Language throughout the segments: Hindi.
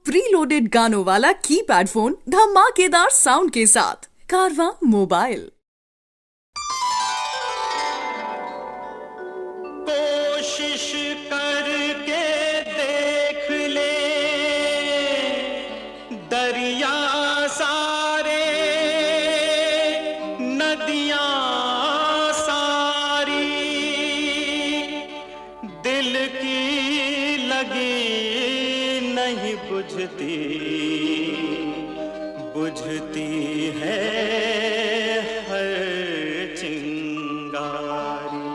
प्री लोडेड गानों वाला कीपैड फोन धमाकेदार साउंड के साथ। कारवां मोबाइल। कोशिश करके देख ले दरिया सारे, नदियां सारी, दिल की लगी नहीं बुझती, बुझती है हर चिंगारी।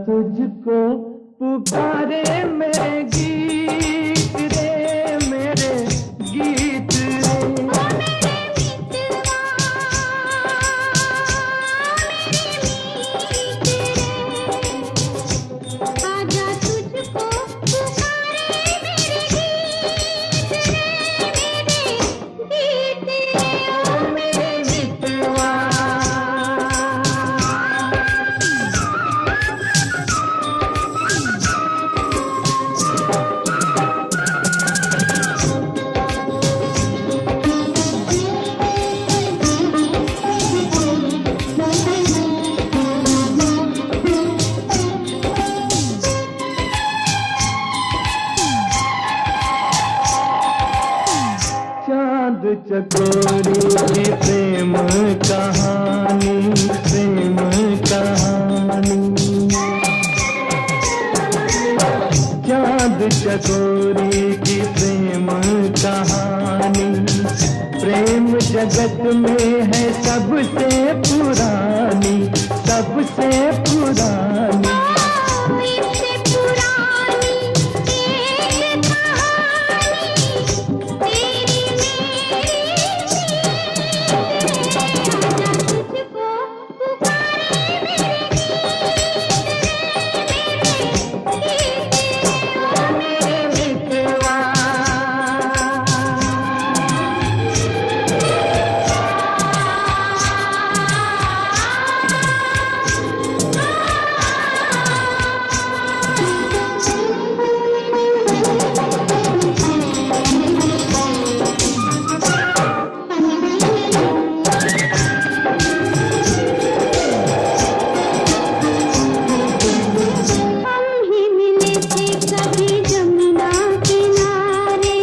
तुझको पुकारे मेरे गीत रे, मेरे गीत रे। आजा तुझको पुकारे मेरे गीत रे, मेरे गीत रे, ओ मेरे मितवा। चांद चकोरी की प्रेम कहानी, प्रेम कहानी। चांद चकोरी की प्रेम कहानी, प्रेम जगत में है सबसे पुरानी, सबसे पुरानी। इससे पुरानी एक कहानी तेरी मेरी, आजा तुझको पुकारे मेरे गीत रे, ओ मेरे मितवा। हम ही मिले थे कभी जमुना किनारे,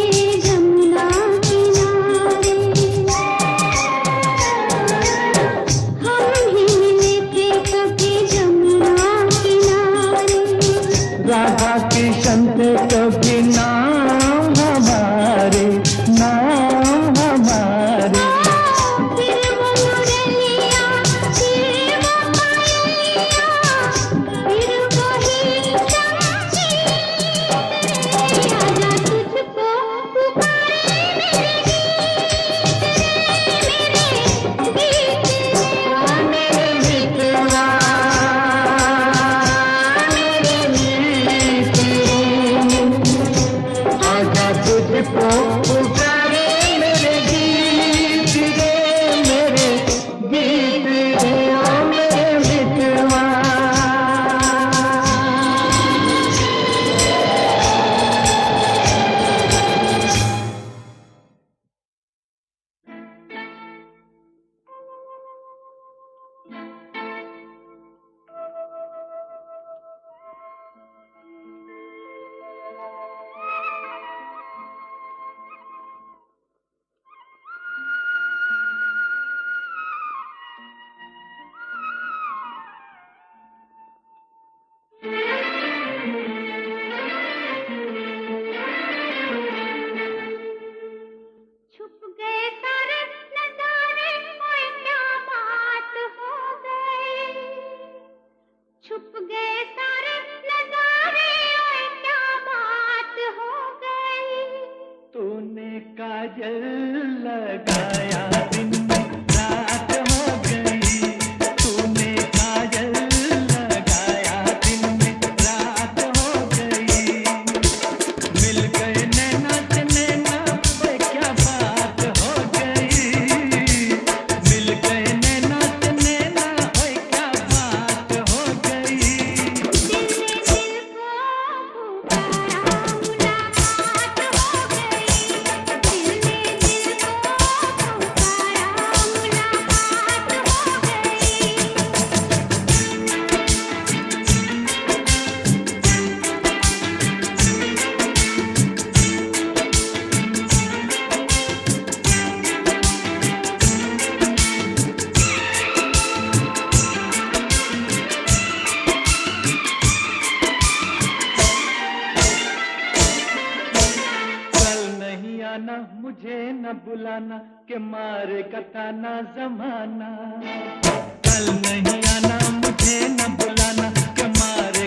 जमुना किनारे। हम ही मिले थे कभी जमुना किनारे। राधा किशन थे कभी नाम हमारे, नाम हमारे। फिर वो मुरलिया, फिर वो पायलिया, फिर वही संगीत रे। आजा तुझको पुकारे मेरे गीत रे, मेरे गीत रे, ओ मेरे आजा तुझको पुकारे मेरे गीत रे, मेरे गीत रे, ओ मेरे मितवा। छुप गए सारे नजारे, ओए क्या बात हो गई। छुप गए सारे नजारे, ओए क्या बात हो गई। तूने काजल लगाया दिन रात हो गई, तूने काजल लगाया दिन रात हो गई। मिल गए नैना से नैना, ओए क्या बात हो गई। मिल गए नैना से नैना, ओए क्या बात हो गई। दिल ने दिल को पुकारा, मुलाकात हो गई। दिल ने दिल को पुकारा, मुलाकात हो गई। कल नहीं आना, मुझे न बुलाना, के मारे कटाना जमाना। कल नहीं आना, मुझे न बुलाना, के मारे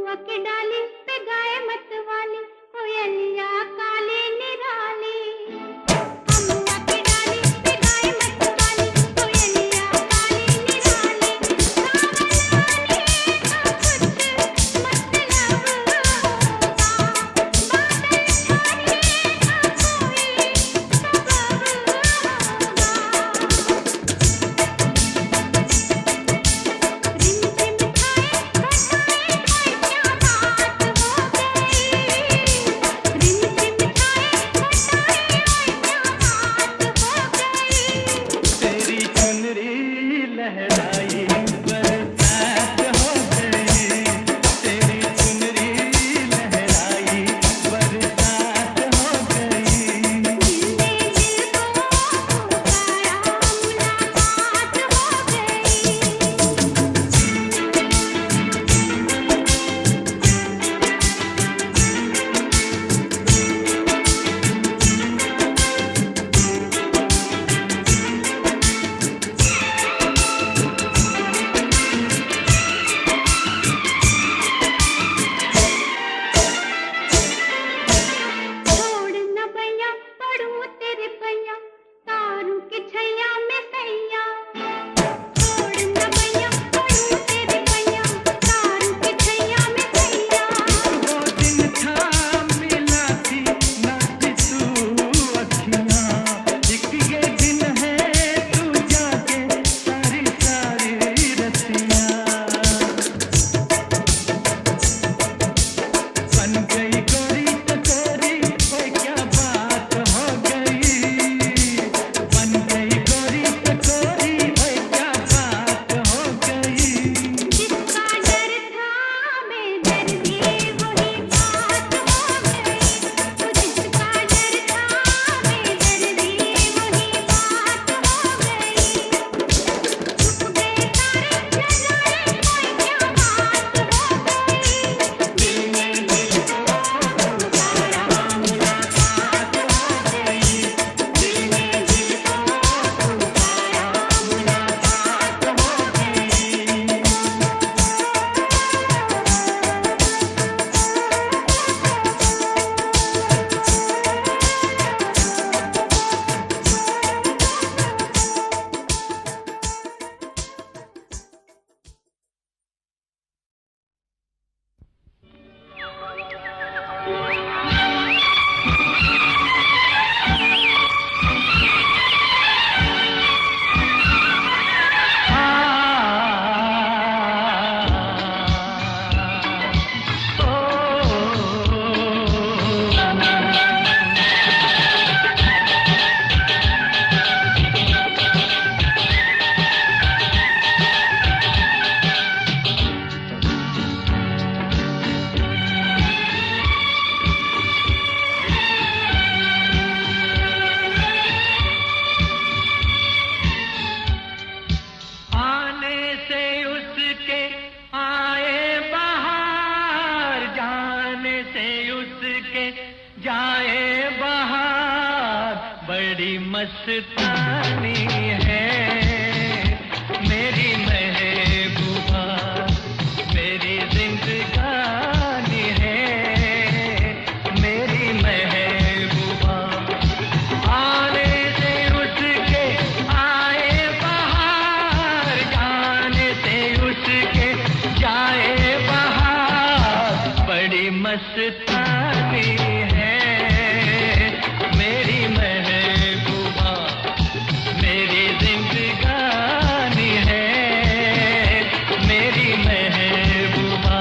महुआ की डाली पे गाए मत वाली कोयलिया काली निराली। महुआ की डाली पे गाए मत वाली कोयलिया काली निराली। रावणाने का कुछ मतलब होगा, बादल छाने का कोई सबब तेरी चुनरी लहराई बरसात हो गई, तेरी चुनरी लहराई बरसात हो गई। छोड़ न भैया पढ़ूं तेरे पैया तारू की छैया में सैया। छोड़ न भैया पढ़ूं तेरे पैया तारू की छैया में सैया। वो दिन था मिला थी ना कि तू अखियाँ, एक ये दिन है तू जाके सारी सारी रतियाँ। बन गई गोरी टकोरी ओए क्या बात हो गई, बन गई गोरी टकोरी ओए क्या बात हो गई। जिसका डर था मैं दर्दी वही बात हो गई। तो जिसका डर था मैं दर्दी वही बात हो गई। छुप गए सारे नजारे कोई क्या बात हो गई। दिल में दिल को पुकारा मुलाकात हो गई, दिल में दिल को पुकारा मुलाकात हो गई। आने से उसके आए बहार, जाने से उसके जाए बहार। बड़ी मस्तानी है मेरी महबूबा, मेरी जिंदगानी है मेरी महबूबा। आने से उसके आए बहार, जाने से उसके जाए बहार। बड़ी मस्तानी है मेरी महबूबा, मेरी जिंदगानी है मेरी महबूबा।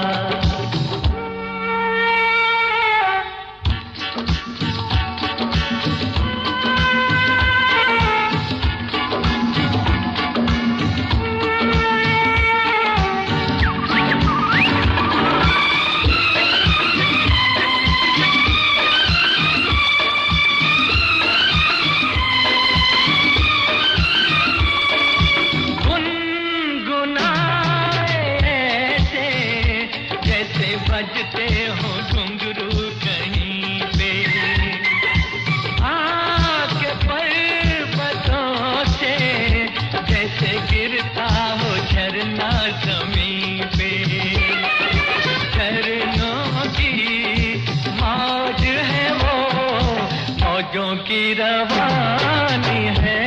रवानी है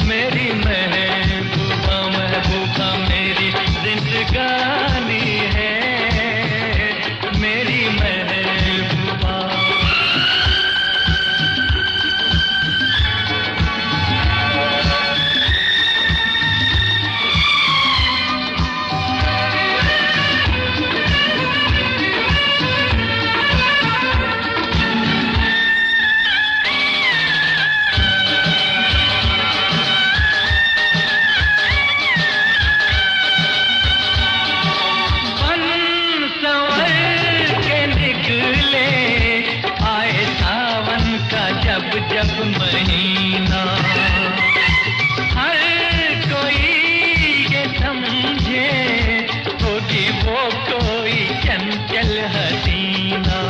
मेरी महबूबा महबूबा मेरी जिंदगानी है मेरी महबूबा जब महीना हर कोई ये समझे होगी वो कोई चंचल हसीना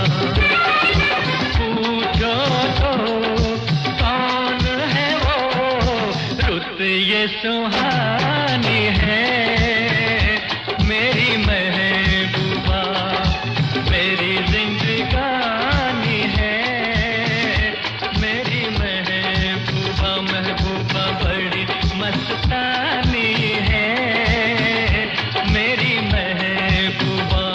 पूछो तो कौन है वो रुत ये सुहानी है मेरी महबूबा मेरी जिंदगानी है महबूबा बड़ी मस्तानी है मेरी महबूबा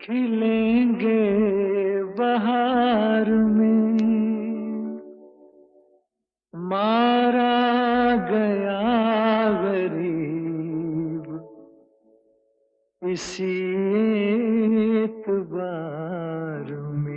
खिलेंगे बहार में, मारा गया गरीब इसी एतबार में।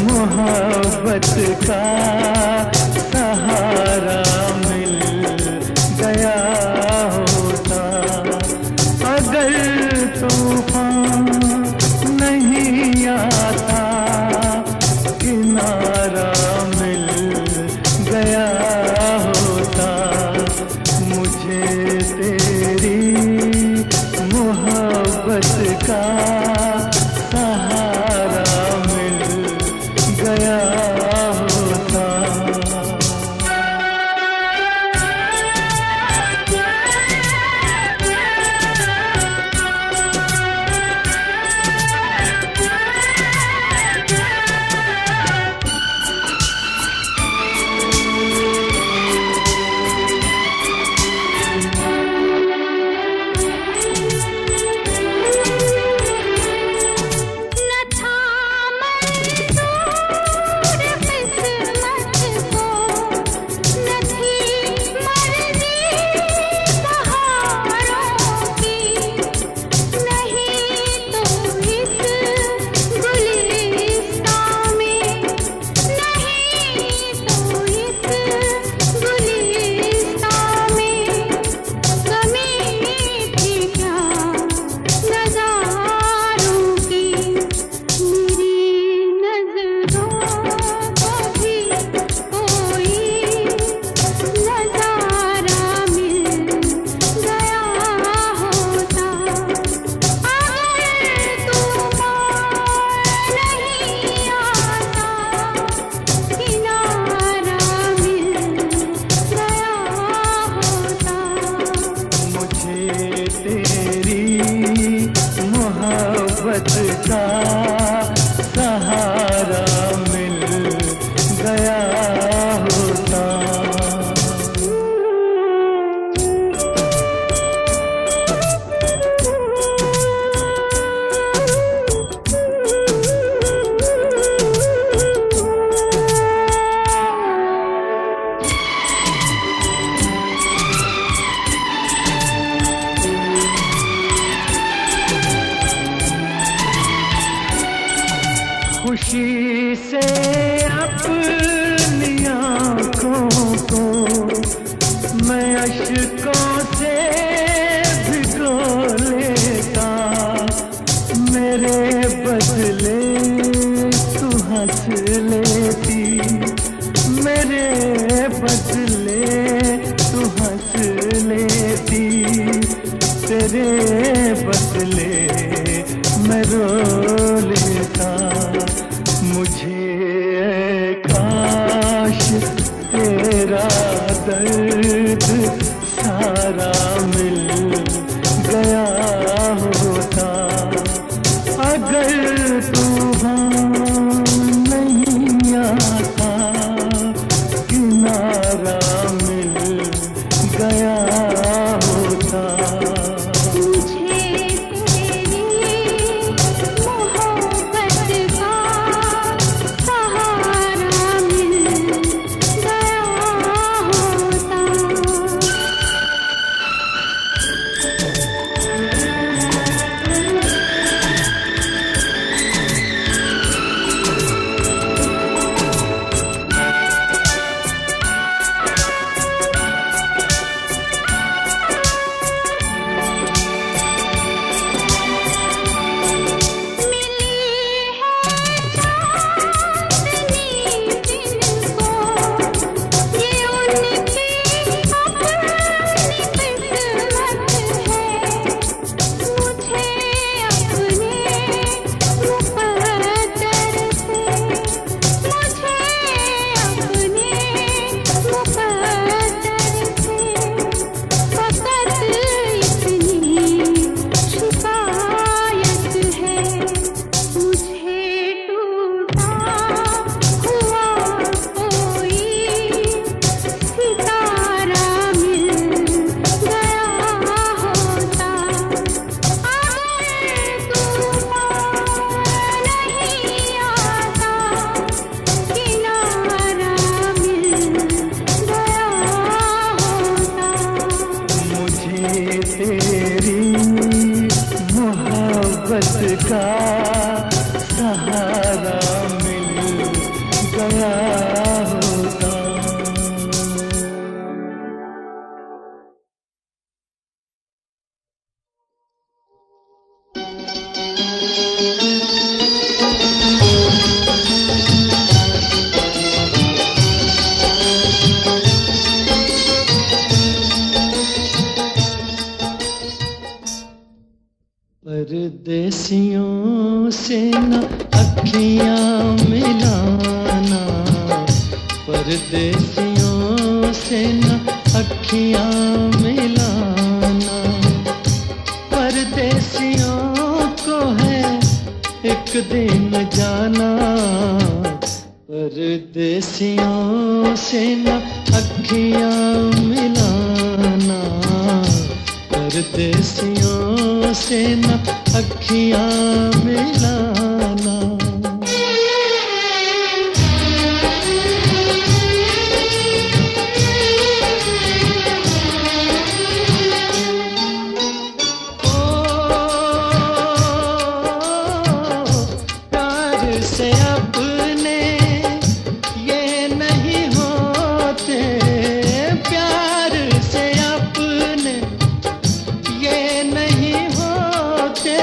मोहब्बत का सहारा मिल गया होता, अगर तूफान नहीं आता किनारा मिल गया होता, मुझे तेरी मोहब्बत का सहारा मिल गया होता। मोहब्बत का सहारा मिल गया होता। खुशी से अपनी आँखों को मैं अश्कों से भिगो लेता, मेरे बदले तू हंस लेती, मेरे बदले तू हंस लेती, तेरे बदले मैं रो लेता। मुझे काश तेरा दर्द सारा मिल गया होता, अगर तूफान नहीं आता किनारा मिल गया होता। मुझे तेरी तेरी मोहब्बत का सहारा मिल गया होता। परदेसियों से न अखियां मिलाना, परदेसियों से न अखियां मिलाना, परदेसियों को है एक दिन जाना, परदेसियों से न अखियां मिलाना, परदेसियों से न अखियां मिलाना। प्यार से अपने ये नहीं होते, प्यार से अपने ये नहीं होते,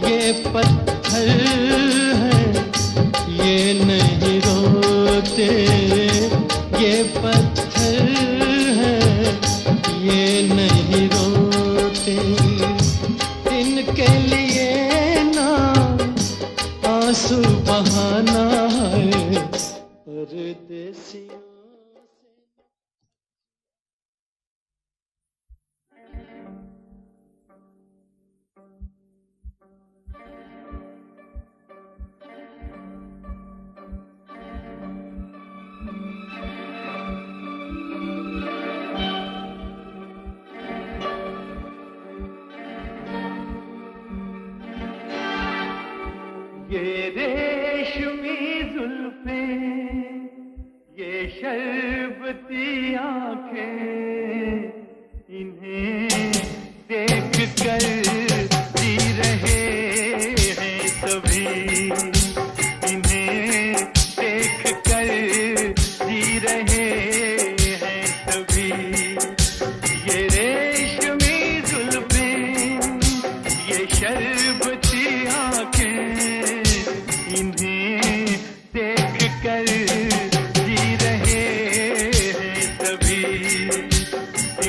ये पत्थर है ये नहीं रोते, ये पत्थर है ये नहीं रोते, इनके लिए ना आंसू बहाना है परदेसियों। ये रेशमी जुल्फें, ये शर्बती आंखें, इन्हें देख कर जी रहे हैं सभी, इन्हें देख कर जी रहे हैं सभी। ये रेशमी जुल्फें, ये शर्बती आंखें, इन्हें देख कर जी रहे हैं सभी,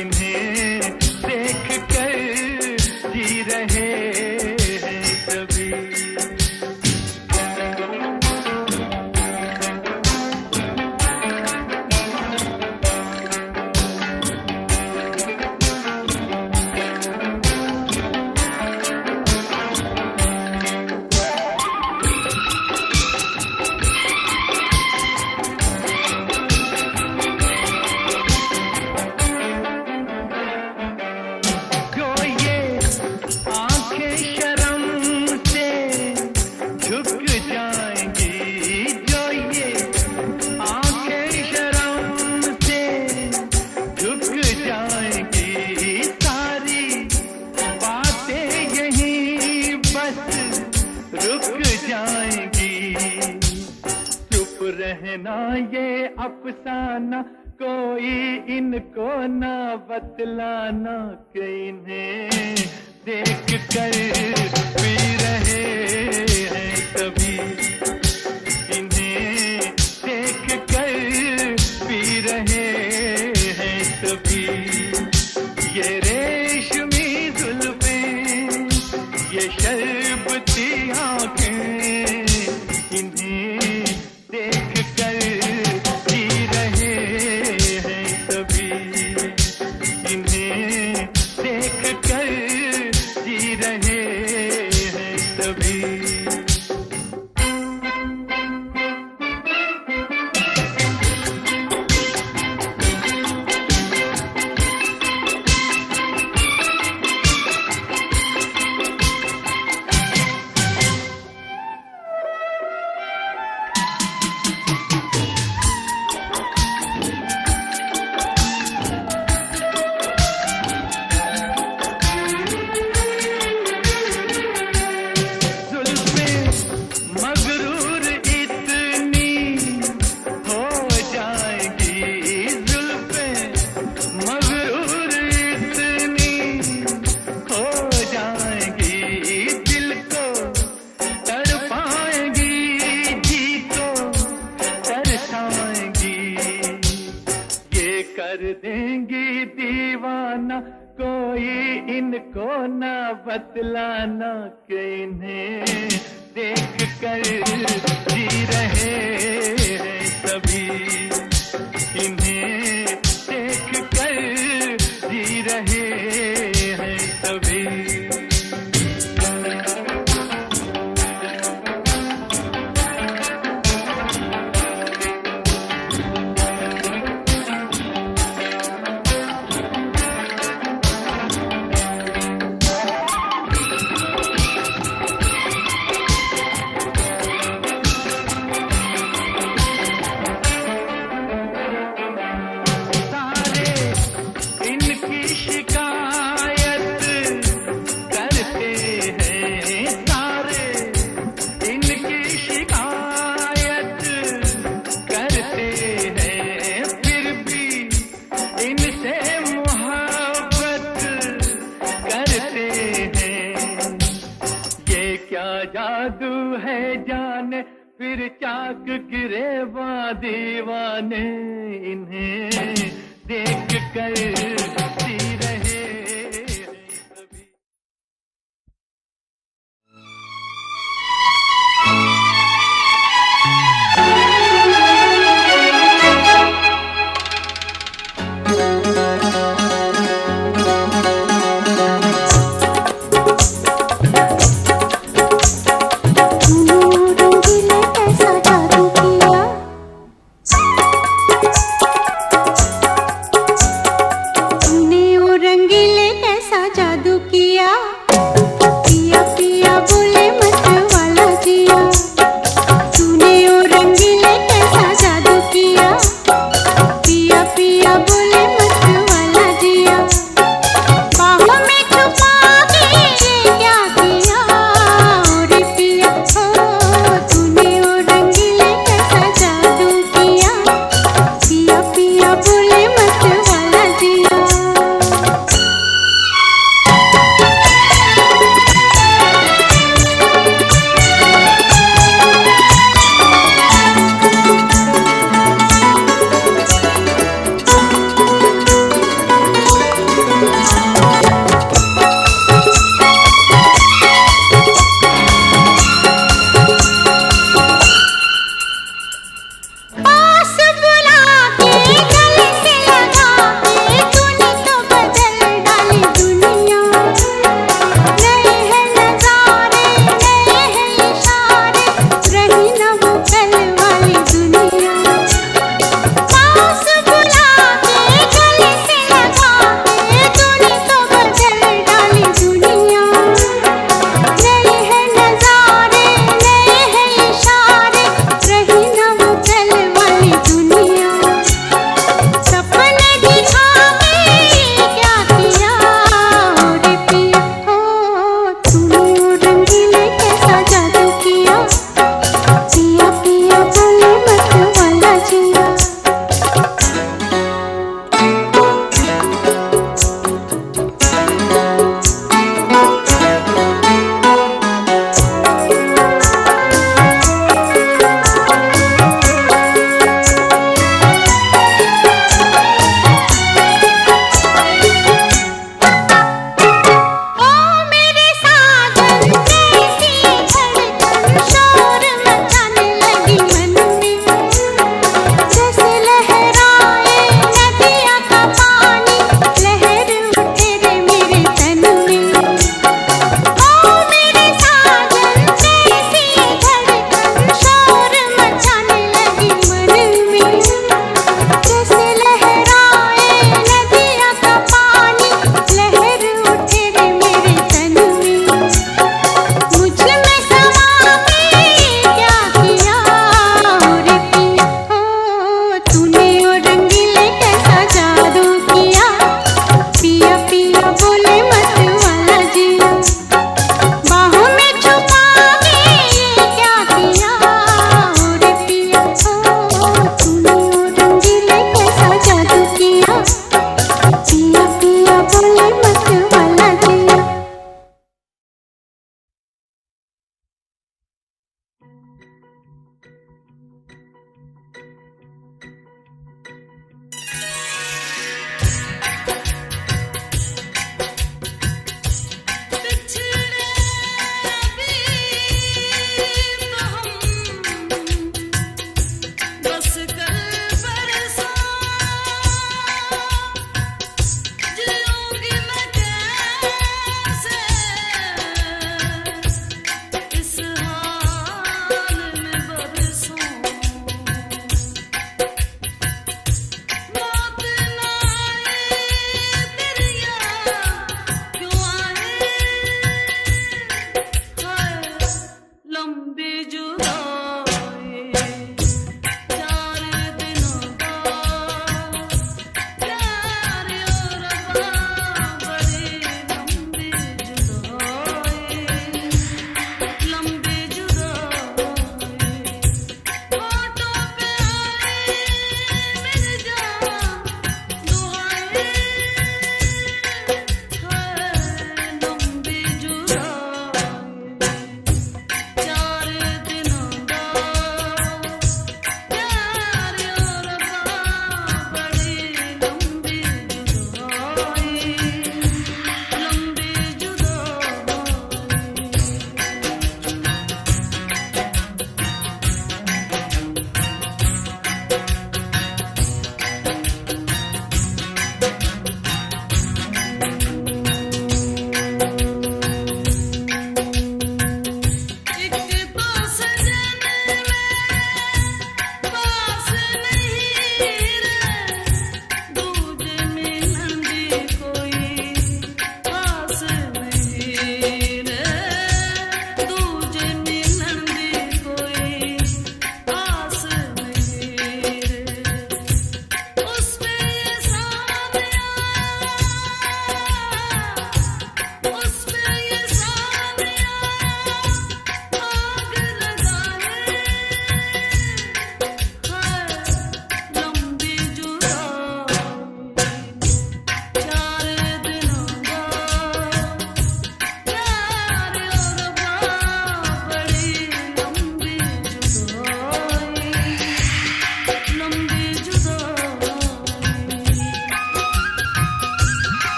इन्हें देख कर जी रहे हैं सभी। रहना ये अफसाना, कोई इनको ना बतलाना, कि इन्हें देख कर पी रहे हैं सभी, इन्हें देख कर पी रहे हैं सभी। ये रेशमी जुल्फें, ये शर्बती आंखें, इन्हें देख कर जी रहे हैं सभी, इन्हें देख कर जी रहे कोई इनको ना बतलाना कि इन्हें देख कर जी रहे हैं सभी, इन्हें देख कर जी रहे हैं सभी। जादू है जाने फिर चाक गिरे दीवाने, इन्हें देख कर जी रहे